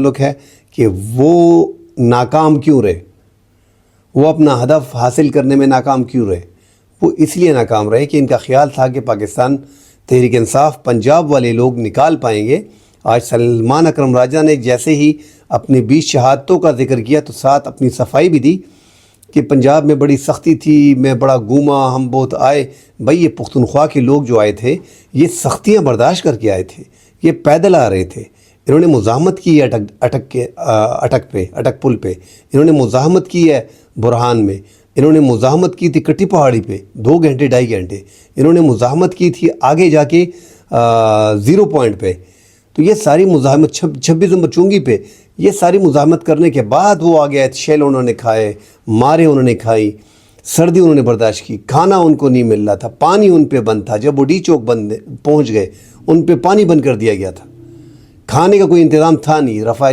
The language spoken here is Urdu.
تعلق ہے کہ وہ ناکام کیوں رہے، وہ اپنا ہدف حاصل کرنے میں ناکام کیوں رہے؟ وہ اس لیے ناکام رہے کہ ان کا خیال تھا کہ پاکستان تحریک انصاف پنجاب والے لوگ نکال پائیں گے۔ آج سلمان اکرم راجہ نے جیسے ہی اپنی 20 شہادتوں کا ذکر کیا تو ساتھ اپنی صفائی بھی دی کہ پنجاب میں بڑی سختی تھی، میں بڑا گھوما، ہم بہت آئے۔ بھئی یہ پختونخوا کے لوگ جو آئے تھے یہ سختیاں برداشت کر کے آئے تھے، یہ پیدل آ رہے تھے، انہوں نے مزاحمت کی ہے اٹک پل پہ، انہوں نے مزاحمت کی ہے برہان میں، انہوں نے مزاحمت کی تھی کٹی پہاڑی پہ 2 گھنٹے 2.5 گھنٹے، انہوں نے مزاحمت کی تھی آگے جا کے 0 پوائنٹ پہ۔ تو یہ ساری مزاحمت 26 نمبر چونگی پہ، یہ ساری مزاحمت کرنے کے بعد وہ آگے آئے، شیل انہوں نے کھائے، مارے انہوں نے کھائی، سردی انہوں نے برداشت کی، کھانا ان کو نہیں مل رہا تھا، پانی ان پہ بند تھا۔ جب وہ ڈی چوک پہنچ گئے ان پہ پانی بند کر دیا گیا تھا، کھانے کا کوئی انتظام تھا نہیں۔ رفاع